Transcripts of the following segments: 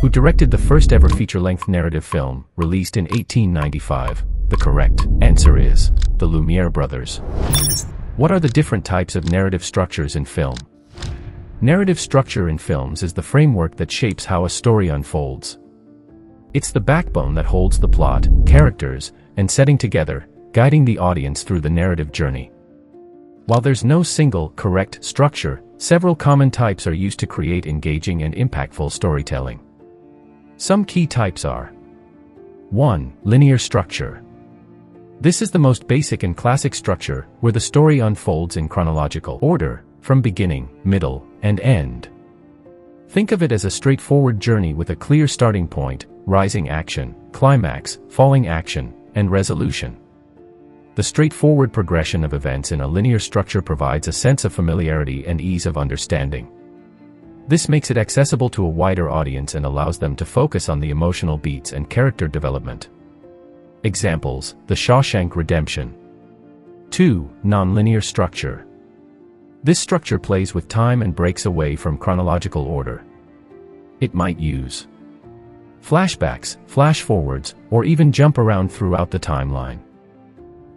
Who directed the first ever feature-length narrative film, released in 1895? The correct answer is the Lumiere brothers. What are the different types of narrative structures in film? Narrative structure in films is the framework that shapes how a story unfolds. It's the backbone that holds the plot, characters, and setting together, guiding the audience through the narrative journey. While there's no single, correct structure, several common types are used to create engaging and impactful storytelling. Some key types are: 1. Linear structure. This is the most basic and classic structure, where the story unfolds in chronological order, from beginning, middle, and end. Think of it as a straightforward journey with a clear starting point, rising action, climax, falling action, and resolution. The straightforward progression of events in a linear structure provides a sense of familiarity and ease of understanding. This makes it accessible to a wider audience and allows them to focus on the emotional beats and character development. Examples: The Shawshank Redemption. 2. Nonlinear structure. This structure plays with time and breaks away from chronological order. It might use flashbacks, flash forwards, or even jump around throughout the timeline.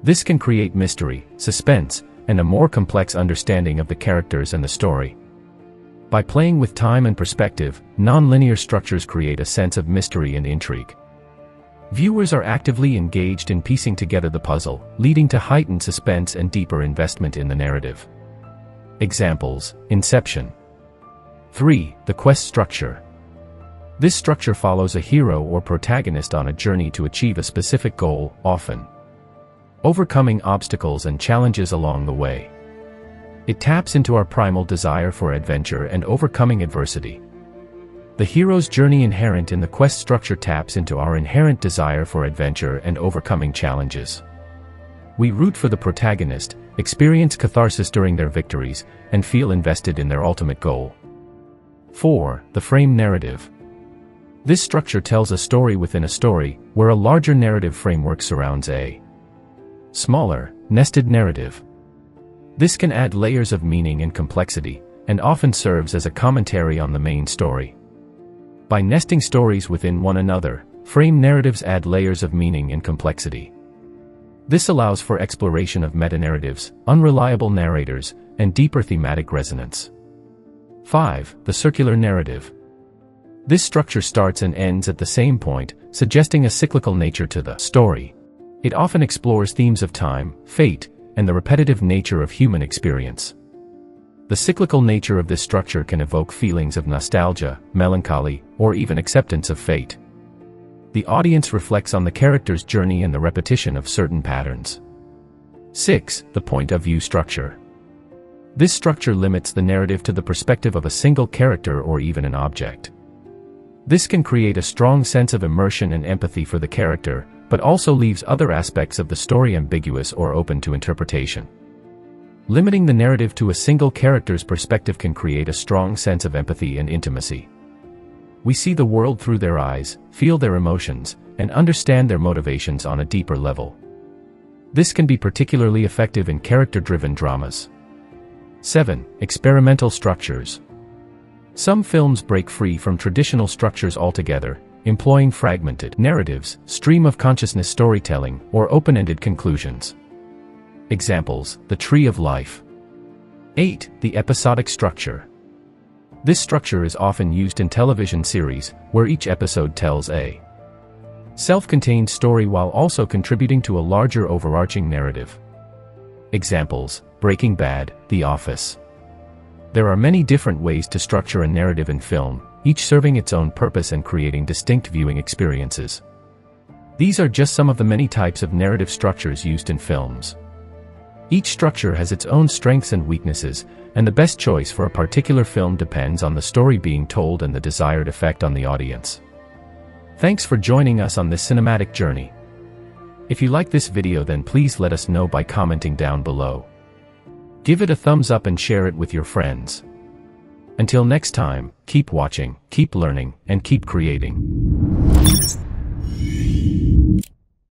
This can create mystery, suspense, and a more complex understanding of the characters and the story. By playing with time and perspective, nonlinear structures create a sense of mystery and intrigue. Viewers are actively engaged in piecing together the puzzle, leading to heightened suspense and deeper investment in the narrative. Examples: Inception. 3. The quest structure. This structure follows a hero or protagonist on a journey to achieve a specific goal, often overcoming obstacles and challenges along the way. It taps into our primal desire for adventure and overcoming adversity. The hero's journey inherent in the quest structure taps into our inherent desire for adventure and overcoming challenges. We root for the protagonist, experience catharsis during their victories, and feel invested in their ultimate goal. 4. The frame narrative. This structure tells a story within a story, where a larger narrative framework surrounds a smaller, nested narrative. This can add layers of meaning and complexity, and often serves as a commentary on the main story. By nesting stories within one another, frame narratives add layers of meaning and complexity. This allows for exploration of meta-narratives, unreliable narrators, and deeper thematic resonance. 5. The circular narrative. This structure starts and ends at the same point, suggesting a cyclical nature to the story. It often explores themes of time, fate, and the repetitive nature of human experience. The cyclical nature of this structure can evoke feelings of nostalgia, melancholy, or even acceptance of fate. The audience reflects on the character's journey and the repetition of certain patterns. 6. The point of view structure. This structure limits the narrative to the perspective of a single character or even an object. This can create a strong sense of immersion and empathy for the character, but also leaves other aspects of the story ambiguous or open to interpretation. Limiting the narrative to a single character's perspective can create a strong sense of empathy and intimacy. We see the world through their eyes, feel their emotions, and understand their motivations on a deeper level. This can be particularly effective in character-driven dramas. 7. Experimental structures. Some films break free from traditional structures altogether, employing fragmented narratives, stream of consciousness storytelling, or open-ended conclusions. Examples: The Tree of Life. 8. The episodic structure. This structure is often used in television series, where each episode tells a self-contained story while also contributing to a larger overarching narrative. Examples: Breaking Bad, The Office. There are many different ways to structure a narrative in film, each serving its own purpose and creating distinct viewing experiences. These are just some of the many types of narrative structures used in films. Each structure has its own strengths and weaknesses, and the best choice for a particular film depends on the story being told and the desired effect on the audience. Thanks for joining us on this cinematic journey. If you like this video, then please let us know by commenting down below. Give it a thumbs up and share it with your friends. Until next time, keep watching, keep learning, and keep creating.